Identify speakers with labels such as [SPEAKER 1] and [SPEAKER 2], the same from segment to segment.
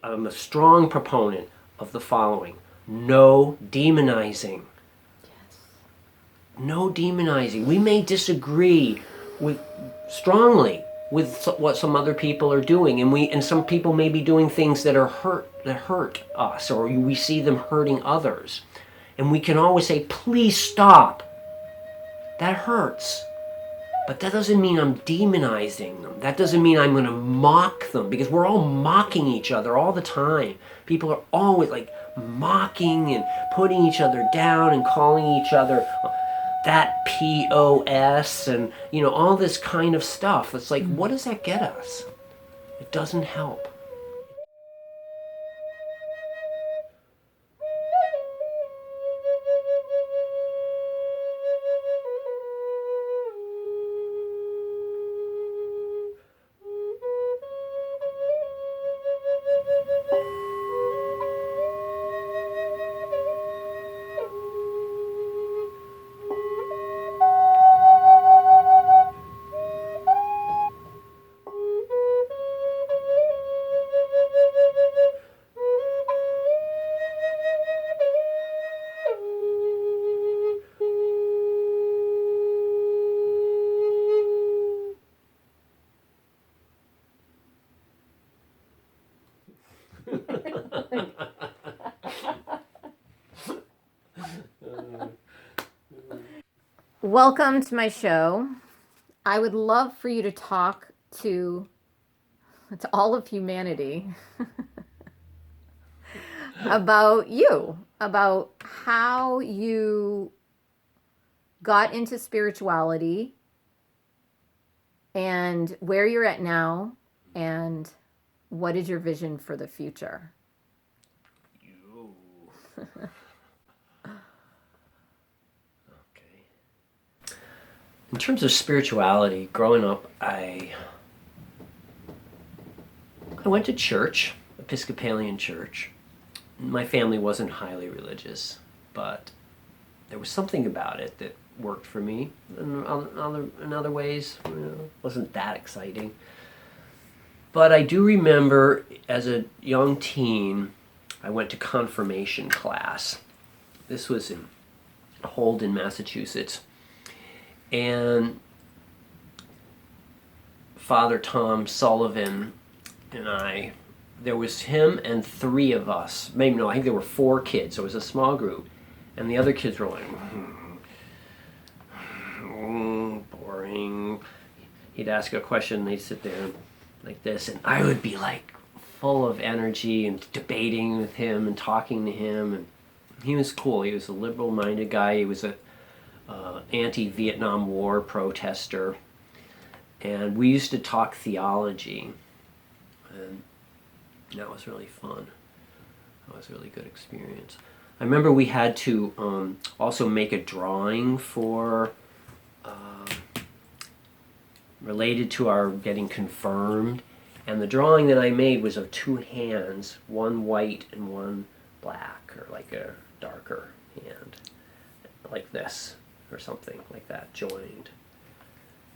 [SPEAKER 1] I'm a strong proponent of the following: no demonizing.
[SPEAKER 2] Yes.
[SPEAKER 1] No demonizing. We may disagree strongly with what some other people are doing, and some people may be doing things that hurt us, or we see them hurting others, and we can always say, please stop, that hurts. But that doesn't mean I'm demonizing them. That doesn't mean I'm going to mock them, because we're all mocking each other all the time. People are always like mocking and putting each other down and calling each other that POS and, all this kind of stuff. It's like, what does that get us? It doesn't help.
[SPEAKER 2] Welcome to my show. I would love for you to talk to all of humanity about you, about how you got into spirituality and where you're at now, and what is your vision for the future?
[SPEAKER 1] In terms of spirituality, growing up, I went to church, Episcopalian church. My family wasn't highly religious, but there was something about it that worked for me. In other ways, wasn't that exciting. But I do remember as a young teen, I went to confirmation class. This was in Holden, Massachusetts. And Father Tom Sullivan and there was him and 3 of us. Maybe no, I think there were 4 kids. So it was a small group. And the other kids were like, boring. He'd ask a question and they'd sit there like this. And I would be like full of energy and debating with him and talking to him. And he was cool. He was a liberal-minded guy. He was a anti-Vietnam War protester, and we used to talk theology, and that was really fun. That was a really good experience. I remember we had to also make a drawing for related to our getting confirmed, and the drawing that I made was of 2 hands, one white and one black, or like a darker hand, like this, or something like that, joined.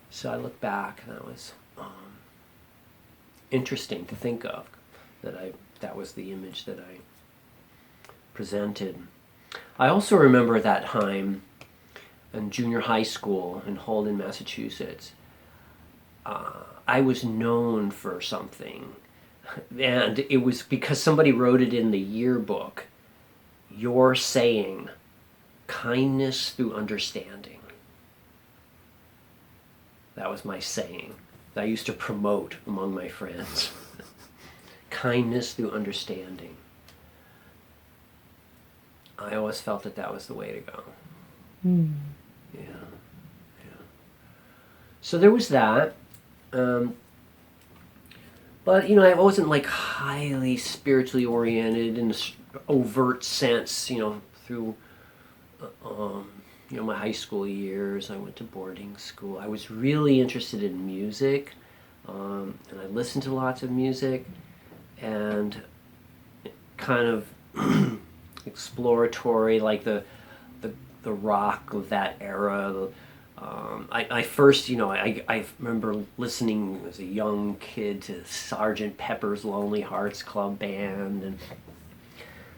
[SPEAKER 1] So I look back, and that was interesting to think of, that was the image that I presented. I also remember that time in junior high school in Holden, Massachusetts. I was known for something, and it was because somebody wrote it in the yearbook. You're saying kindness through understanding. That was my saying that I used to promote among my friends. Kindness through understanding. I always felt that was the way to go. Yeah. So there was that. But, I wasn't like highly spiritually oriented in an overt sense, through my high school years. I went to boarding school. I was really interested in music, and I listened to lots of music, and kind of exploratory, like the rock of that era, I first, I remember listening as a young kid to Sergeant Pepper's Lonely Hearts Club Band and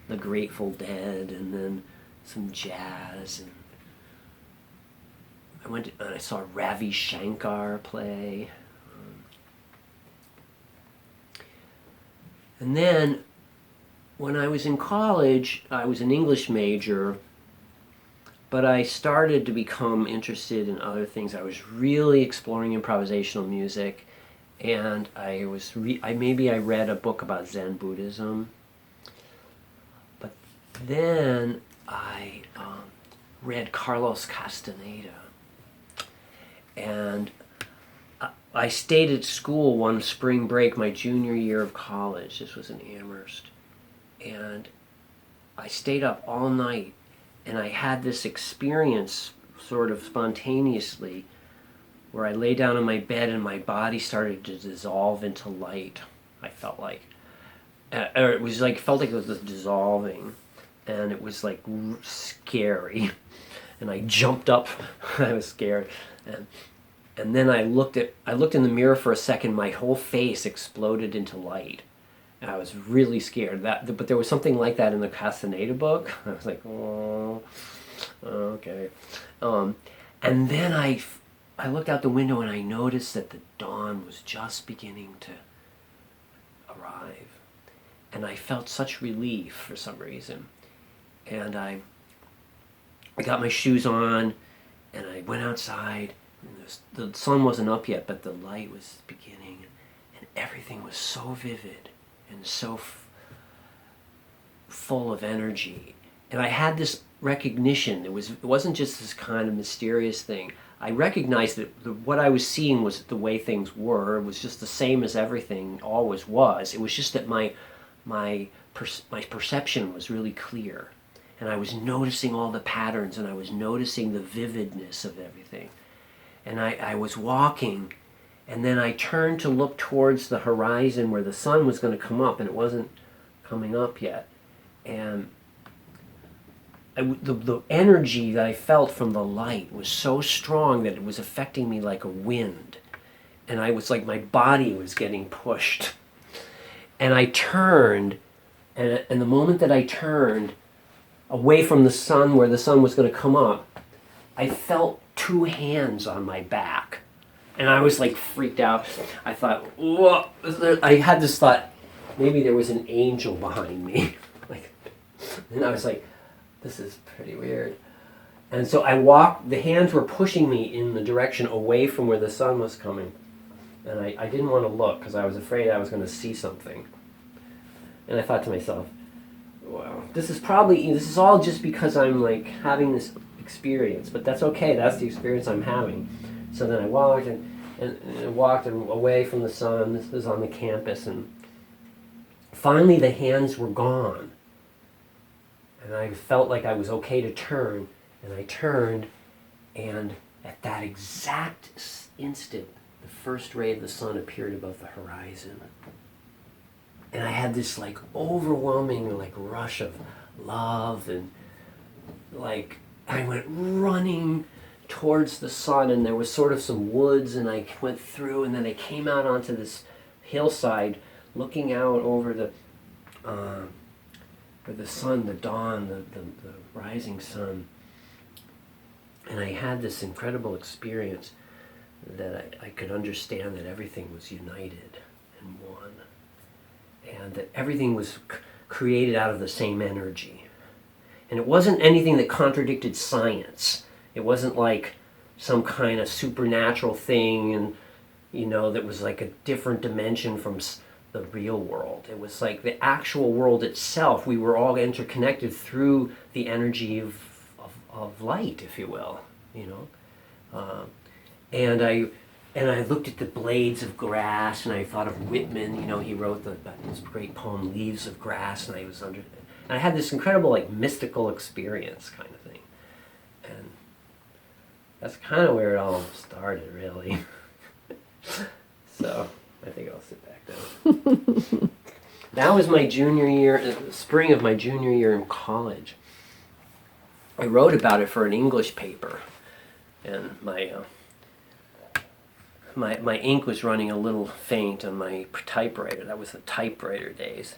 [SPEAKER 1] the Grateful Dead, and then some jazz. And I saw Ravi Shankar play. And then when I was in college, I was an English major, but I started to become interested in other things. I was really exploring improvisational music, and I read a book about Zen Buddhism. But then I read Carlos Castaneda, and I stayed at school one spring break, my junior year of college. This was in Amherst. And I stayed up all night, and I had this experience sort of spontaneously where I lay down in my bed and my body started to dissolve into light, I felt like. Or it was like, felt like it was dissolving, and it was like scary. And I jumped up, I was scared. And then I looked in the mirror for a second, my whole face exploded into light. And I was really scared. But there was something like that in the Castaneda book. I was like, oh, okay. And then I looked out the window and I noticed that the dawn was just beginning to arrive. And I felt such relief for some reason. And I got my shoes on and I went outside. The sun wasn't up yet, but the light was beginning, and everything was so vivid and so full of energy. And I had this recognition. It wasn't just this kind of mysterious thing. I recognized that what I was seeing was the way things were. It was just the same as everything always was. It was just that my perception was really clear, and I was noticing all the patterns, and I was noticing the vividness of everything. And I was walking, and then I turned to look towards the horizon where the sun was going to come up, and it wasn't coming up yet. And the energy that I felt from the light was so strong that it was affecting me like a wind. And I was like, my body was getting pushed. And I turned, and the moment that I turned away from the sun where the sun was going to come up, I felt 2 hands on my back. And I was like freaked out. I thought, whoa. I had this thought, maybe there was an angel behind me. And I was like, this is pretty weird. And so I walked, the hands were pushing me in the direction away from where the sun was coming. And I didn't want to look because I was afraid I was going to see something. And I thought to myself, well, this is all just because I'm like having this experience, but that's okay. That's the experience I'm having. So then I walked and walked away from the sun. This was on the campus, and finally the hands were gone. And I felt like I was okay to turn, and I turned, and at that exact instant, the first ray of the sun appeared above the horizon. And I had this like overwhelming like rush of love, and like I went running towards the sun, and there was sort of some woods, and I went through, and then I came out onto this hillside looking out over the sun, the dawn, the rising sun. And I had this incredible experience that I could understand that everything was united and one, and that everything was created out of the same energy. And it wasn't anything that contradicted science. It wasn't like some kind of supernatural thing, and that was like a different dimension from the real world. It was like the actual world itself. We were all interconnected through the energy of light, if you will. And I looked at the blades of grass, and I thought of Whitman. He wrote this great poem, Leaves of Grass, and I had this incredible like mystical experience kind of thing. And that's kind of where it all started, really. So I think I'll sit back down. That was my junior year, spring of my junior year in college. I wrote about it for an English paper. and my ink was running a little faint on my typewriter. That was the typewriter days.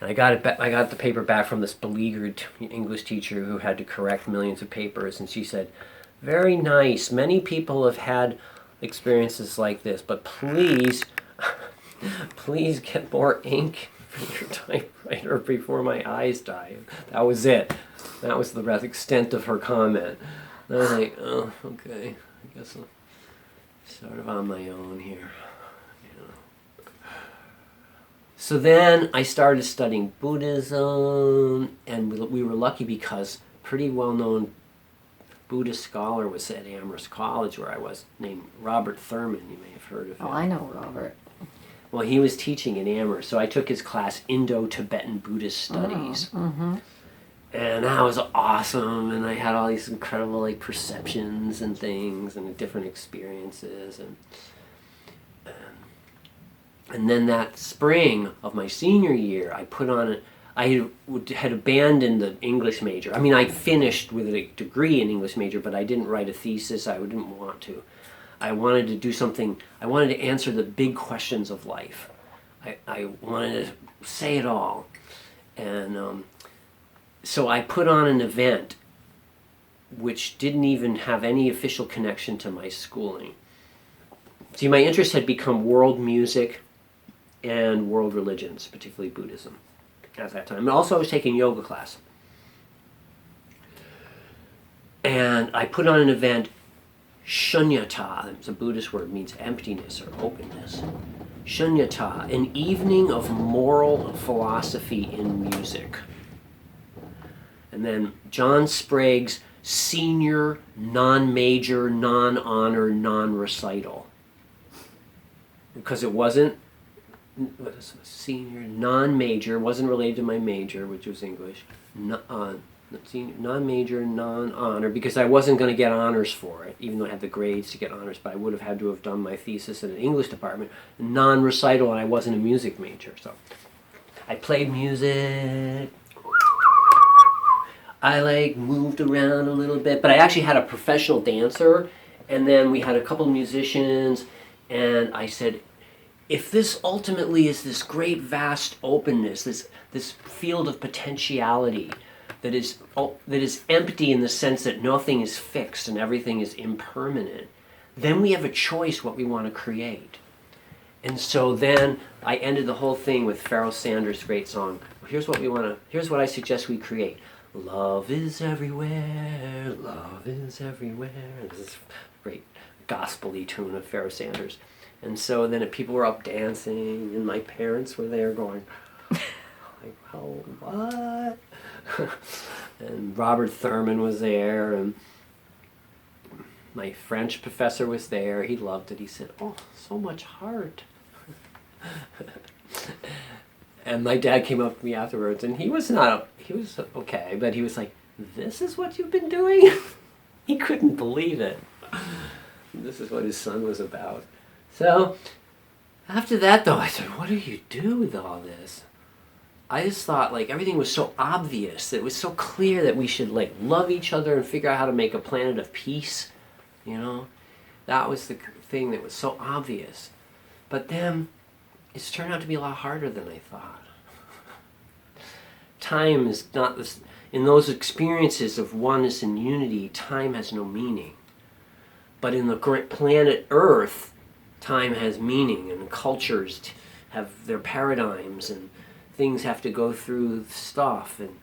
[SPEAKER 1] And I got the paper back from this beleaguered English teacher who had to correct millions of papers, and she said, "Very nice. Many people have had experiences like this, but please, please get more ink for your typewriter before my eyes die." That was it. That was the extent of her comment. And I was like, oh, okay. I guess I'm sort of on my own here. So then I started studying Buddhism, and we were lucky because a pretty well-known Buddhist scholar was at Amherst College where I was, named Robert Thurman. You may have heard of him.
[SPEAKER 2] Oh, I know Robert.
[SPEAKER 1] Well, he was teaching in Amherst, so I took his class, Indo-Tibetan Buddhist Studies.
[SPEAKER 2] Mm-hmm.
[SPEAKER 1] And that was awesome, and I had all these incredible like perceptions and things and different experiences, and then that spring of my senior year, I had abandoned the English major. I mean, I finished with a degree in English major, but I didn't write a thesis. I didn't want to. I wanted to do something. I wanted to answer the big questions of life. I wanted to say it all, and so I put on an event which didn't even have any official connection to my schooling. See, my interest had become world music and world religions, particularly Buddhism, at that time. And also I was taking yoga class. And I put on an event, shunyata, it's a Buddhist word, means emptiness or openness. Shunyata, an evening of moral philosophy in music. And then John Sprague's senior, non-major, non-honor, non-recital. Because it wasn't senior, non-major, wasn't related to my major, which was English, non-major, non-honor, because I wasn't going to get honors for it, even though I had the grades to get honors, but I would have had to have done my thesis in an English department, non-recital, and I wasn't a music major, so I played music. I moved around a little bit, but I actually had a professional dancer, and then we had a couple of musicians, and I said, if this ultimately is this great vast openness, this field of potentiality that is empty in the sense that nothing is fixed and everything is impermanent, then we have a choice what we want to create. And so then I ended the whole thing with Pharoah Sanders' great song. Here's what I suggest we create. Love is everywhere, love is everywhere. This is a great gospel-y tune of Pharoah Sanders. And so then people were up dancing, and my parents were there going, like, oh, what? And Robert Thurman was there, and my French professor was there. He loved it. He said, oh, so much heart. And my dad came up to me afterwards, and he was okay, but he was like, this is what you've been doing? He couldn't believe it. This is what his son was about. So, after that though, I said, what do you do with all this? I just thought everything was so obvious. It was so clear that we should love each other and figure out how to make a planet of peace. That was the thing that was so obvious. But then, it's turned out to be a lot harder than I thought. Time is not this, in those experiences of oneness and unity, time has no meaning. But in the great planet Earth, time has meaning, and cultures have their paradigms, and things have to go through stuff, and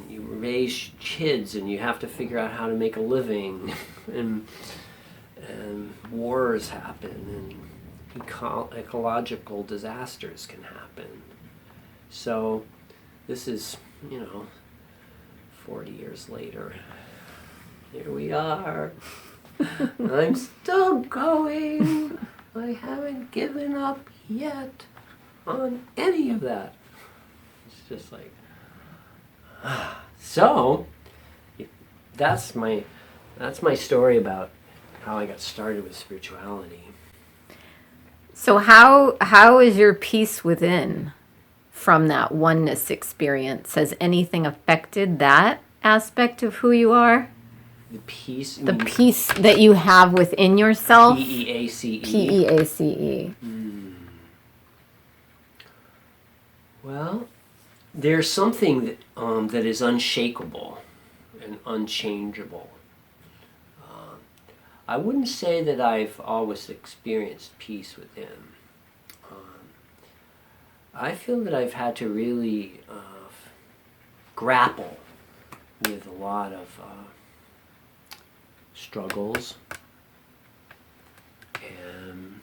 [SPEAKER 1] you raise kids, and you have to figure out how to make a living, and wars happen, and ecological disasters can happen. So this is, 40 years later. Here we are. I'm still going. I haven't given up yet on any of that. It's just so that's my story about how I got started with spirituality.
[SPEAKER 2] So how is your peace within from that oneness experience? Has anything affected that aspect of who you are?
[SPEAKER 1] The peace.
[SPEAKER 2] The peace that you have within yourself.
[SPEAKER 1] Peace.
[SPEAKER 2] Peace.
[SPEAKER 1] Well, there's something that is unshakable and unchangeable. I wouldn't say that I've always experienced peace within. I feel that I've had to really grapple with a lot of struggles and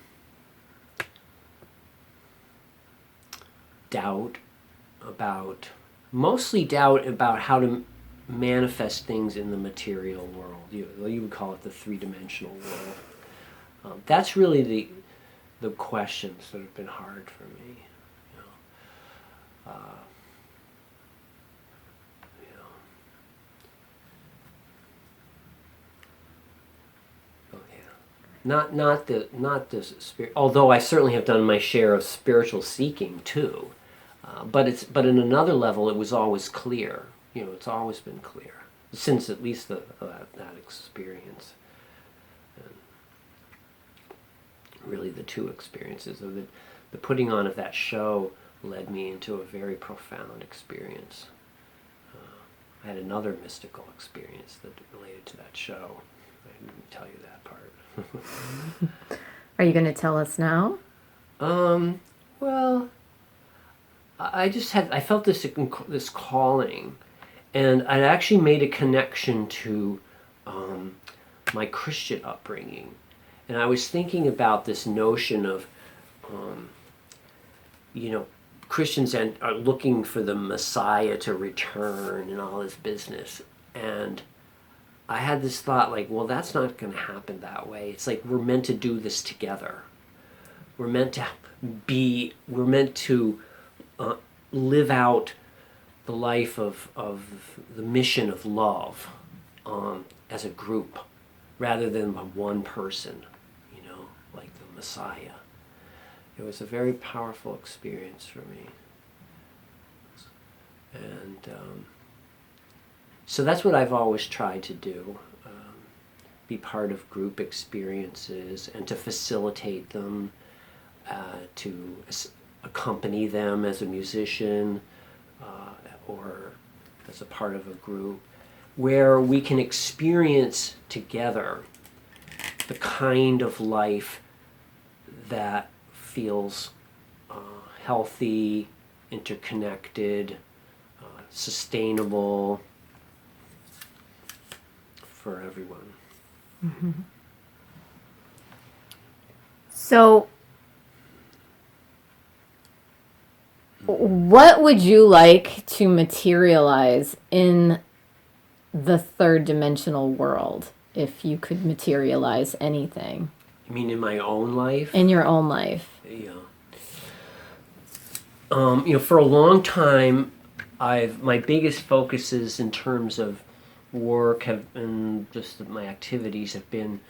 [SPEAKER 1] mostly doubt about how to manifest things in the material world. You would call it the three-dimensional world. That's really the questions that have been hard for me. Not the spirit. Although I certainly have done my share of spiritual seeking too, but in another level, it was always clear. It's always been clear since at least that experience. And really, the two experiences of the putting on of that show led me into a very profound experience. I had another mystical experience that related to that show. I didn't tell you that part.
[SPEAKER 2] Are you going to tell us now?
[SPEAKER 1] Well, I felt this calling, and I actually made a connection to my Christian upbringing, and I was thinking about this notion of, Christians are looking for the Messiah to return and all this business, and I had this thought like, well, that's not going to happen that way. It's like we're meant to do this together. We're meant to live out the life of the mission of love as a group, rather than one person, like the Messiah. It was a very powerful experience for me. And so that's what I've always tried to do, be part of group experiences and to facilitate them, to accompany them as a musician or as a part of a group, where we can experience together the kind of life that feels healthy, interconnected, sustainable for everyone.
[SPEAKER 2] Mm-hmm. So, what would you like to materialize in the third dimensional world if you could materialize anything?
[SPEAKER 1] You mean in my own life?
[SPEAKER 2] In your own life.
[SPEAKER 1] Yeah. For a long time, my biggest focuses in terms of work and just my activities have been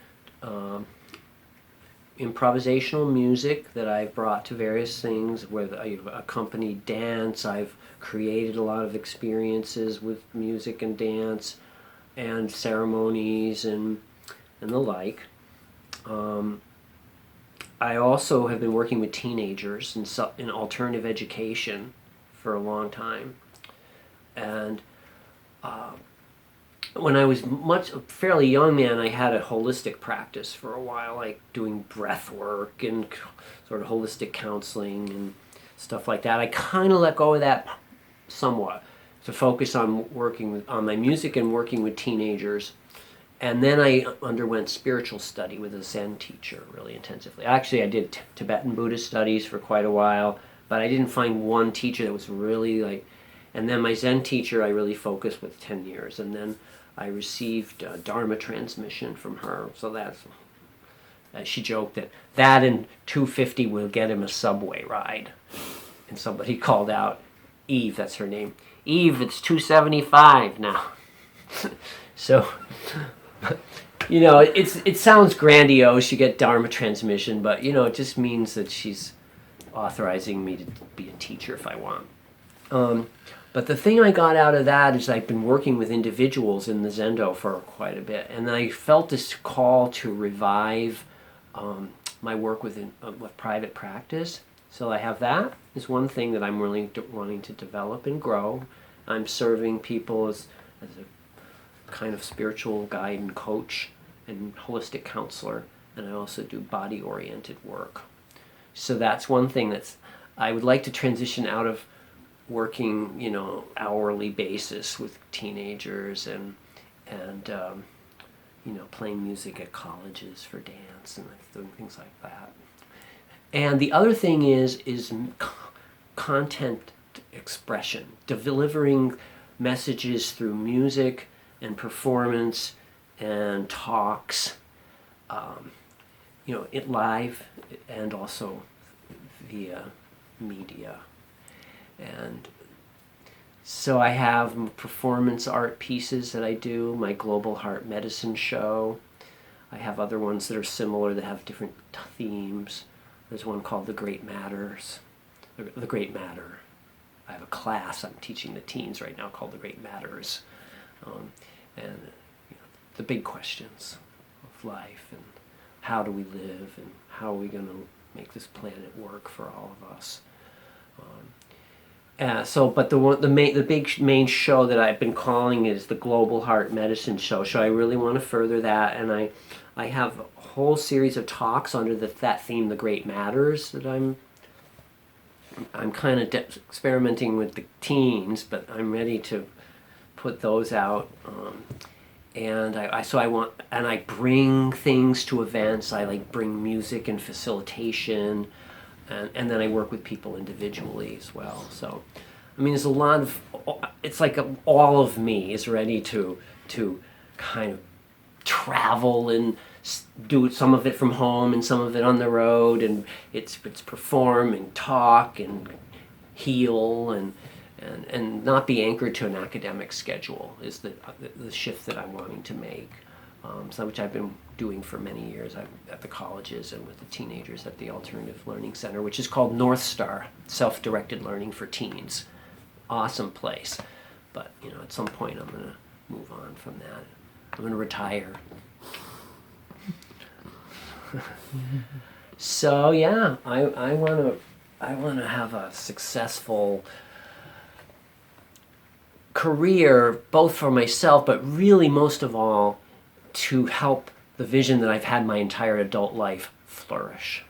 [SPEAKER 1] improvisational music that I've brought to various things, where I've accompanied dance. I've created a lot of experiences with music and dance and ceremonies and the like. I also have been working with teenagers in alternative education for a long time. And when I was a fairly young man, I had a holistic practice for a while, like doing breath work and sort of holistic counseling and stuff like that. I kind of let go of that somewhat to focus on working on my music and working with teenagers. And then I underwent spiritual study with a Zen teacher really intensively. Actually, I did Tibetan Buddhist studies for quite a while, but I didn't find one teacher that was really like... And then my Zen teacher I really focused with 10 years. And then I received a Dharma transmission from her. So that's... she joked that and $250 will get him a subway ride. And somebody called out, Eve, that's her name. Eve, it's $275 now. So... it sounds grandiose, you get Dharma transmission, but, it just means that she's authorizing me to be a teacher if I want. But the thing I got out of that is I've been working with individuals in the Zendo for quite a bit, and I felt this call to revive my work with private practice. So I have that is one thing that I'm really wanting to develop and grow. I'm serving people as a kind of spiritual guide and coach and holistic counselor, and I also do body-oriented work. So that's one thing I would like to transition out of working, hourly basis with teenagers and playing music at colleges for dance and doing things like that. And the other thing is content expression, delivering messages through music and performance and talks, it live and also via media. And so I have performance art pieces that I do, my Global Heart Medicine show. I have other ones that are similar that have different themes. There's one called The Great Matter. I have a class I'm teaching the teens right now called The Great Matters. And the big questions of life and how do we live and how are we going to make this planet work for all of us. But the big main show that I've been calling is the Global Heart Medicine show. So I really want to further that, and I have a whole series of talks under that theme, The Great Matters, that I'm kind of experimenting with the teens, but I'm ready to put those out. And I bring things to events. I bring music and facilitation. And then I work with people individually as well. So, there's a lot of, it's like all of me is ready to kind of travel and do some of it from home and some of it on the road, and it's perform and talk and heal and not be anchored to an academic schedule is the shift that I'm wanting to make. Which I've been doing for many years at the colleges and with the teenagers at the Alternative Learning Center, which is called North Star, Self-Directed Learning for Teens. Awesome place. But, at some point I'm going to move on from that. I'm going to retire. So, yeah, I want to have a successful career, both for myself, but really most of all, to help the vision that I've had my entire adult life flourish.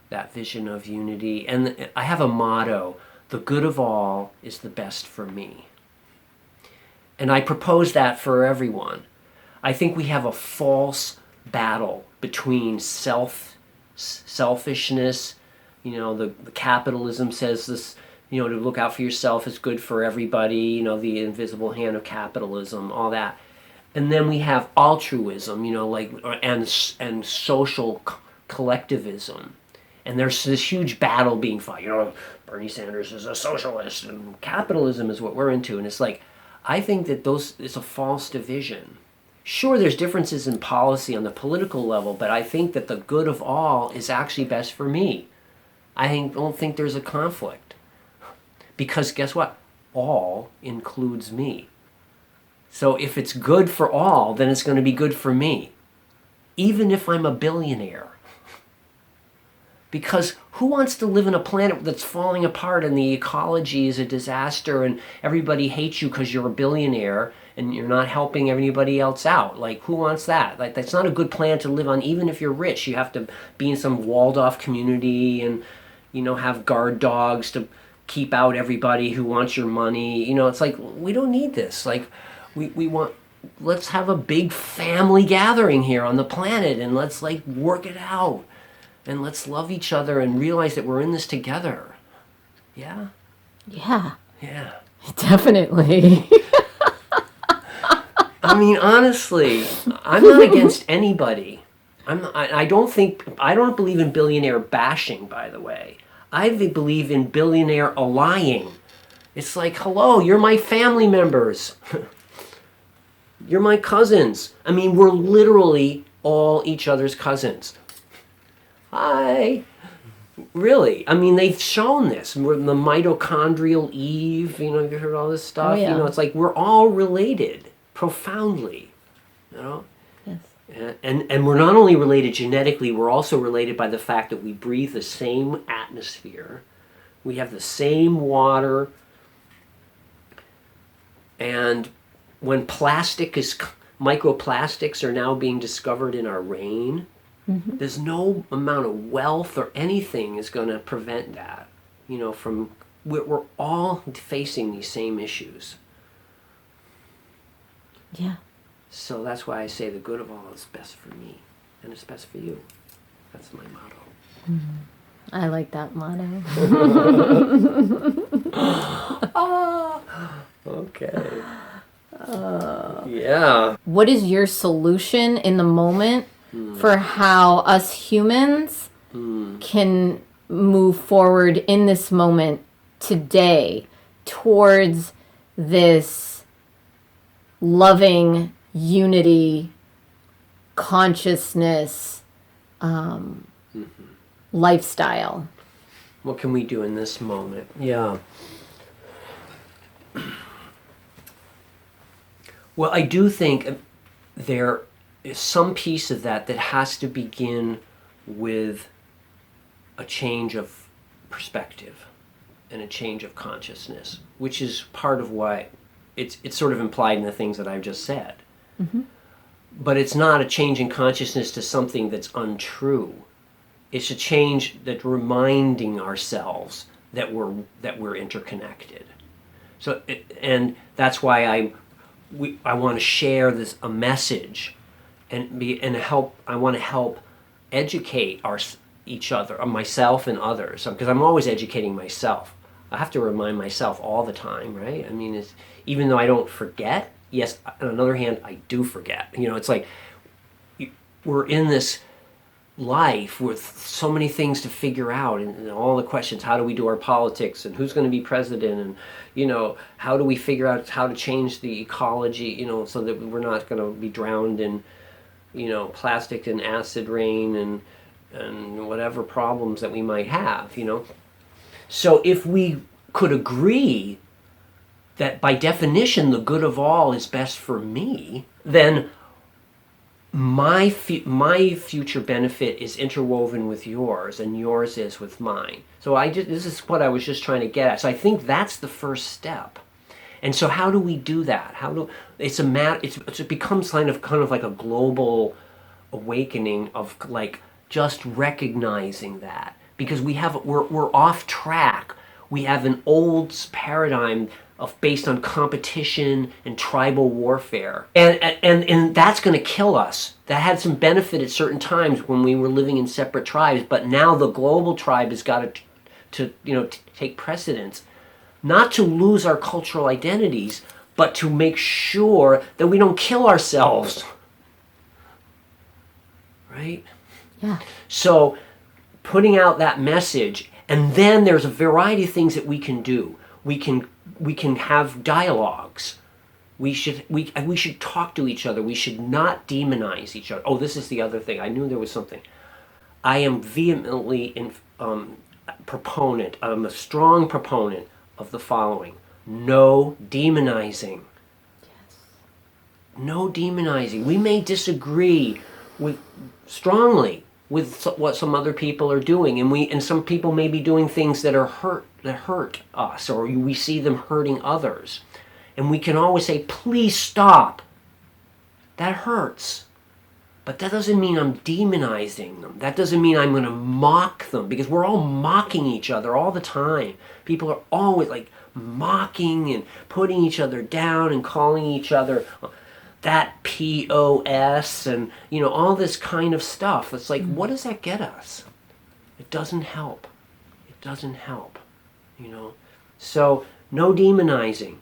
[SPEAKER 1] That vision of unity. And I have a motto, the good of all is the best for me. And I propose that for everyone. I think we have a false battle between selfishness, the capitalism says this, to look out for yourself is good for everybody, the invisible hand of capitalism, all that. And then we have altruism, and social collectivism. And there's this huge battle being fought. Bernie Sanders is a socialist and capitalism is what we're into. And it's like, I think that it's a false division. Sure, there's differences in policy on the political level, but I think that the good of all is actually best for me. Don't think there's a conflict. Because guess what? All includes me. So if it's good for all, then it's going to be good for me. Even if I'm a billionaire. Because who wants to live in a planet that's falling apart and the ecology is a disaster and everybody hates you because you're a billionaire and you're not helping everybody else out? Who wants that? That's not a good planet to live on. Even if you're rich, you have to be in some walled off community and, have guard dogs to keep out everybody who wants your money. It's like, we don't need this. Let's have a big family gathering here on the planet and let's work it out. And let's love each other and realize that we're in this together. Yeah?
[SPEAKER 2] Yeah.
[SPEAKER 1] Yeah.
[SPEAKER 2] Definitely.
[SPEAKER 1] Honestly, I'm not against anybody. I don't believe in billionaire bashing, by the way. I believe in billionaire allying. It's like, hello, you're my family members. You're my cousins. We're literally all each other's cousins. Hi. Really, I mean, they've shown this. The mitochondrial Eve, you heard all this stuff.
[SPEAKER 2] Oh, yeah.
[SPEAKER 1] It's like we're all related profoundly, you know.
[SPEAKER 2] Yes.
[SPEAKER 1] And we're not only related genetically, we're also related by the fact that we breathe the same atmosphere, we have the same water, and when microplastics are now being discovered in our rain, there's no amount of wealth or anything is going to prevent that, from, we're all facing these same issues.
[SPEAKER 2] Yeah.
[SPEAKER 1] So that's why I say the good of all is best for me, and it's best for you. That's my motto.
[SPEAKER 2] I like that motto.
[SPEAKER 1] Okay. Yeah.
[SPEAKER 2] What is your solution in the moment for how us humans can move forward in this moment today towards this loving unity, consciousness, lifestyle?
[SPEAKER 1] What can we do in this moment? Yeah. Well, I do think there is some piece of that has to begin with a change of perspective and a change of consciousness, which is part of why it's sort of implied in the things that I've just said. But it's not a change in consciousness to something that's untrue. It's a change that's reminding ourselves that we're interconnected. So, and that's why I want to share a message, and help. I want to help educate each other, myself and others, because I'm always educating myself. I have to remind myself all the time, right? I mean, even though I don't forget. Yes, on the other hand, I do forget. It's like we're in this life with so many things to figure out, and all the questions. How do we do our politics, and who's going to be president, and how do we figure out how to change the ecology, so that we're not going to be drowned in plastic and acid rain and whatever problems that we might have. So if we could agree that by definition the good of all is best for me, then my future benefit is interwoven with yours, and yours is with mine. So this is what I was just trying to get at. So I think that's the first step. And so how do we do that? It becomes kind of like a global awakening of like just recognizing that, because we're off track. We have an old paradigm based on competition and tribal warfare, and that's going to kill us. That had some benefit at certain times when we were living in separate tribes, but now the global tribe has got to take precedence, not to lose our cultural identities, but to make sure that we don't kill ourselves. Right?
[SPEAKER 2] Yeah.
[SPEAKER 1] So putting out that message, and then there's a variety of things that we can do. We can have dialogues. We should talk to each other. We should not demonize each other. Oh, this is the other thing. I knew there was something. I am vehemently proponent. I'm a strong proponent of the following: no demonizing.
[SPEAKER 2] Yes.
[SPEAKER 1] No demonizing. We may disagree strongly with what some other people are doing, and some people may be doing things that hurt us, or we see them hurting others, and we can always say, please stop, that hurts. But that doesn't mean I'm demonizing them. That doesn't mean I'm going to mock them, because we're all mocking each other all the time. People are always like mocking and putting each other down and calling each other that POS and all this kind of stuff. It's like, what does that get us? It doesn't help. It doesn't help. So no demonizing.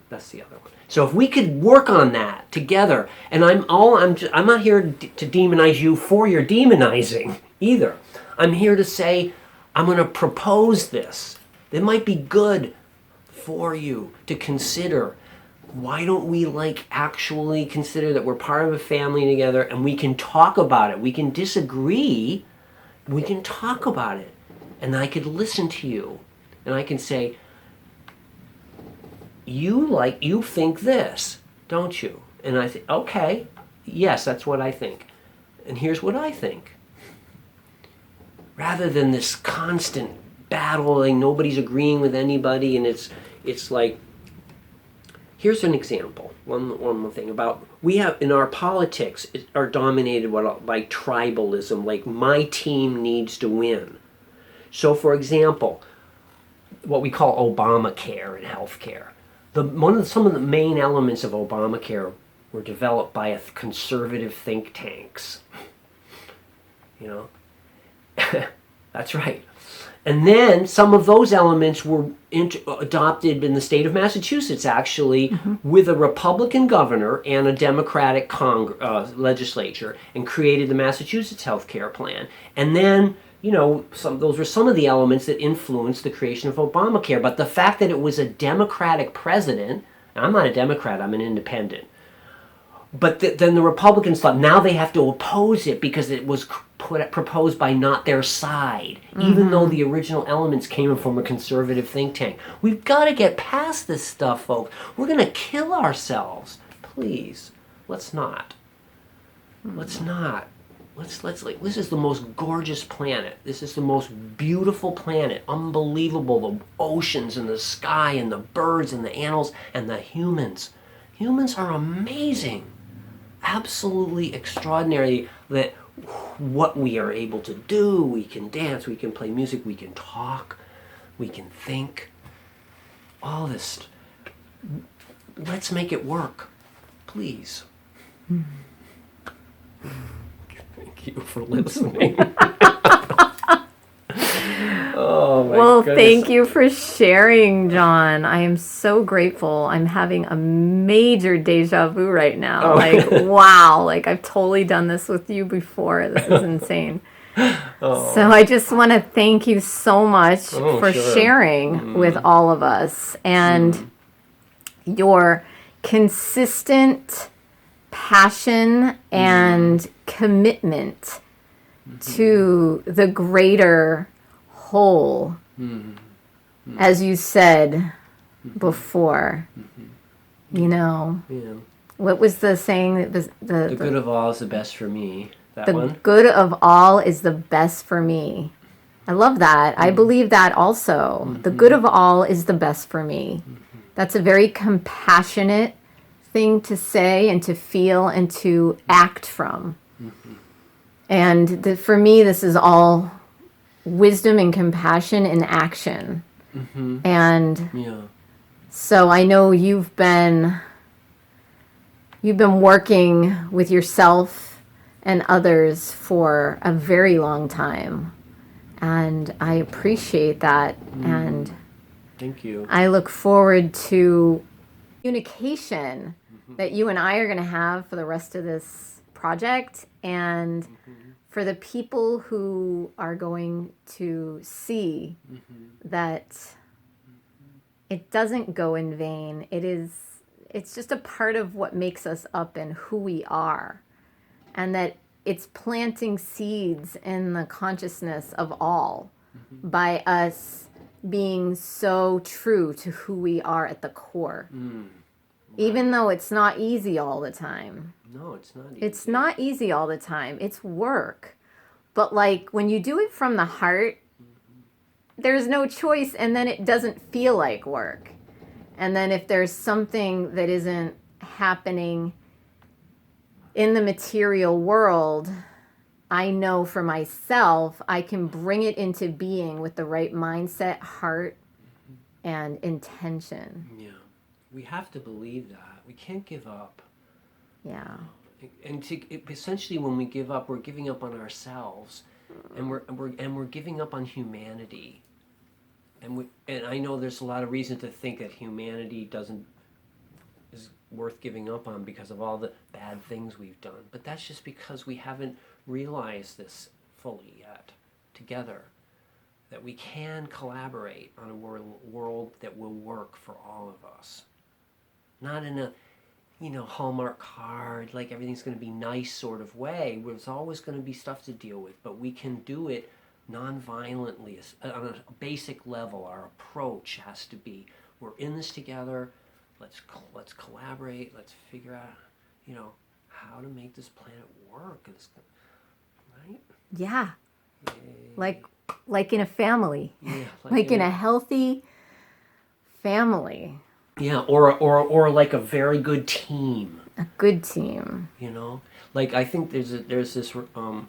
[SPEAKER 1] That's the other one. So if we could work on that together, and I'm not here to demonize you for your demonizing either. I'm here to say, I'm going to propose this. It might be good for you to consider. Why don't we actually consider that we're part of a family together, and we can talk about it. We can disagree, we can talk about it, and I could listen to you, and I can say, you think this, don't you? And I think, okay, yes, that's what I think. And here's what I think. Rather than this constant battling, nobody's agreeing with anybody, and it's like, here's an example. One more thing about, we have in our politics are dominated by tribalism, like my team needs to win. So, for example, what we call Obamacare and healthcare. Some of the main elements of Obamacare were developed by conservative think tanks. You know, that's right. And then some of those elements were adopted in the state of Massachusetts, actually, with a Republican governor and a Democratic legislature, and created the Massachusetts health care plan. And then, you know, those were some of the elements that influenced the creation of Obamacare. But the fact that it was a Democratic president, and I'm not a Democrat, I'm an independent. But then the Republicans thought now they have to oppose it because it was proposed by not their side, even though the original elements came from a conservative think tank. We've got to get past this stuff, folks. We're going to kill ourselves. Please, let's not. Let's not. This is the most gorgeous planet. This is the most beautiful planet. Unbelievable. The oceans and the sky and the birds and the animals and the humans. Humans are amazing. Absolutely extraordinary that what we are able to do. We can dance, we can play music, we can talk, we can think. All this. Let's make it work. Please. Thank you for listening. Oh my
[SPEAKER 2] Well,
[SPEAKER 1] goodness.
[SPEAKER 2] thank you for sharing, John. I am so grateful. I'm having a major deja vu right now.
[SPEAKER 1] Oh.
[SPEAKER 2] Like, wow, like I've totally done this with you before. This is insane.
[SPEAKER 1] Oh.
[SPEAKER 2] So I just want to thank you so much for
[SPEAKER 1] Sure.
[SPEAKER 2] sharing with all of us and your consistent passion and commitment to the greater whole, as you said before. You know,
[SPEAKER 1] Yeah.
[SPEAKER 2] what was the saying? That was
[SPEAKER 1] The good of all is the best for me. That
[SPEAKER 2] the
[SPEAKER 1] one?
[SPEAKER 2] good of all is the best for me. I love that. I believe that also. The good of all is the best for me. That's a very compassionate thing to say and to feel and to act from. And for me, this is all wisdom and compassion in action. And
[SPEAKER 1] Yeah.
[SPEAKER 2] so I know you've been working with yourself and others for a very long time. And I appreciate that. And
[SPEAKER 1] Thank you.
[SPEAKER 2] I look forward to communication that you and I are going to have for the rest of this project, and for the people who are going to see that it doesn't go in vain. It's just a part of what makes us up and who we are, and that it's planting seeds in the consciousness of all by us being so true to who we are at the core. Even though it's not easy all the time.
[SPEAKER 1] No, it's not easy.
[SPEAKER 2] It's not easy all the time. It's work. But like when you do it from the heart, there's no choice, and then it doesn't feel like work. And then if there's something that isn't happening in the material world, I know for myself, I can bring it into being with the right mindset, heart, and intention.
[SPEAKER 1] Yeah. We have to believe that. We can't give up.
[SPEAKER 2] Yeah.
[SPEAKER 1] And essentially, when we give up, we're giving up on ourselves, and we're giving up on humanity. And I know there's a lot of reason to think that humanity is worth giving up on because of all the bad things we've done. But that's just because we haven't realized this fully yet together, that we can collaborate on a world that will work for all of us. Not in a, Hallmark card, like everything's going to be nice sort of way. There's always going to be stuff to deal with, but we can do it non-violently, on a basic level. Our approach has to be, we're in this together. Let's collaborate. Let's figure out, how to make this planet work. Right?
[SPEAKER 2] Yeah.
[SPEAKER 1] Yay.
[SPEAKER 2] Like in a family.
[SPEAKER 1] Yeah.
[SPEAKER 2] Like in a healthy family.
[SPEAKER 1] Yeah, or like a very good team.
[SPEAKER 2] A good team.
[SPEAKER 1] Like I think there's this a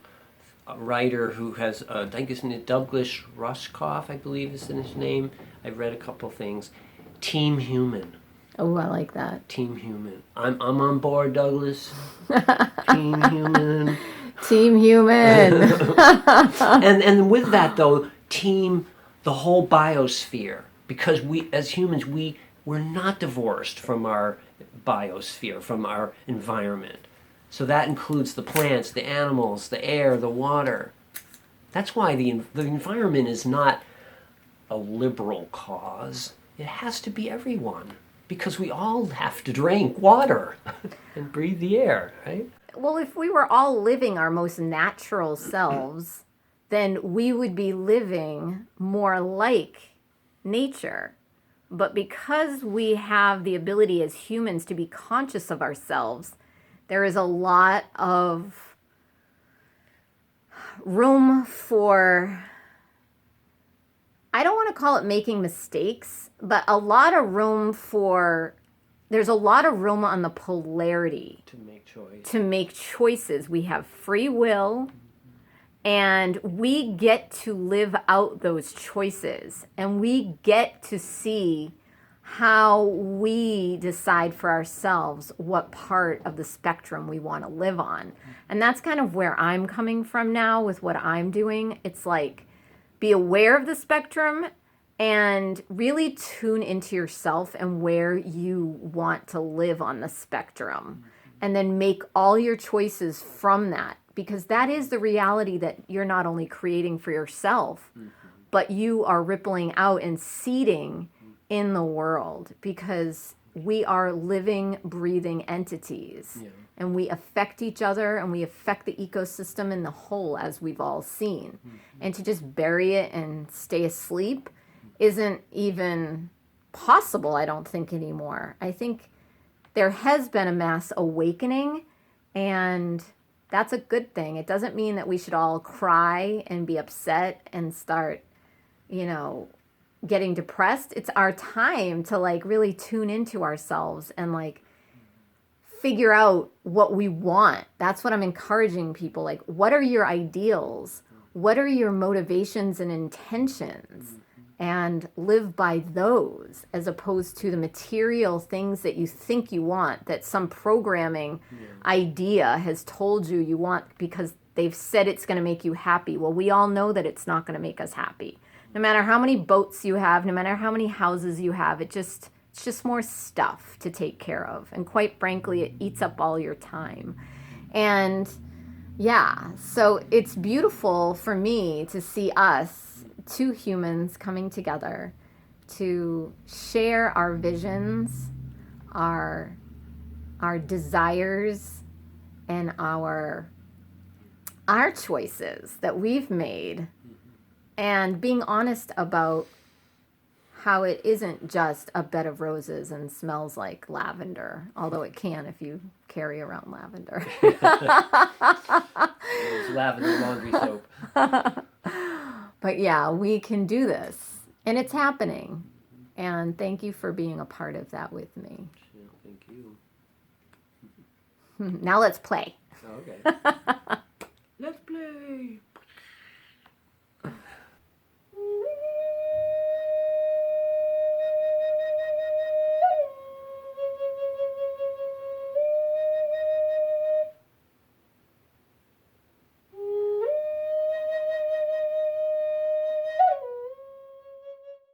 [SPEAKER 1] writer who has I think his name Douglas Rushkoff, I believe is his name. I've read a couple things. Team Human.
[SPEAKER 2] Oh, I like that.
[SPEAKER 1] Team Human. I'm on board, Douglas. Team Human.
[SPEAKER 2] Team Human.
[SPEAKER 1] and with that though, the whole biosphere, because we as humans we're not divorced from our biosphere, from our environment. So that includes the plants, the animals, the air, the water. That's why the environment is not a liberal cause. It has to be everyone, because we all have to drink water and breathe the air, right?
[SPEAKER 2] Well, if we were all living our most natural selves, then we would be living more like nature. But because we have the ability as humans to be conscious of ourselves, there is a lot of room for, I don't want to call it making mistakes, but there's a lot of room on the polarity to make choices. We have free will, and we get to live out those choices, and we get to see how we decide for ourselves what part of the spectrum we want to live on. And that's kind of where I'm coming from now with what I'm doing. It's like, be aware of the spectrum and really tune into yourself and where you want to live on the spectrum, and then make all your choices from that, because that is the reality that you're not only creating for yourself, but you are rippling out and seeding in the world, because we are living, breathing entities. Yeah. And we affect each other, and we affect the ecosystem in the whole, as we've all seen. And to just bury it and stay asleep isn't even possible, I don't think, anymore. I think there has been a mass awakening, and that's a good thing. It doesn't mean that we should all cry and be upset and start, getting depressed. It's our time to really tune into ourselves and figure out what we want. That's what I'm encouraging people. What are your ideals? What are your motivations and intentions? And live by those, as opposed to the material things that you think you want, that some programming idea has told you want because they've said it's going to make you happy. Well, we all know that it's not going to make us happy. No matter how many boats you have, no matter how many houses you have, it's just more stuff to take care of. And quite frankly, it eats up all your time. And yeah, so it's beautiful for me to see us, two humans, coming together to share our visions, our desires, and our choices that we've made, and being honest about how it isn't just a bed of roses and smells like lavender, although it can if you carry around lavender.
[SPEAKER 1] It's lavender laundry soap.
[SPEAKER 2] But yeah, we can do this, and it's happening. And thank you for being a part of that with me.
[SPEAKER 1] Yeah, thank you.
[SPEAKER 2] Now let's play.
[SPEAKER 1] Okay. Let's play.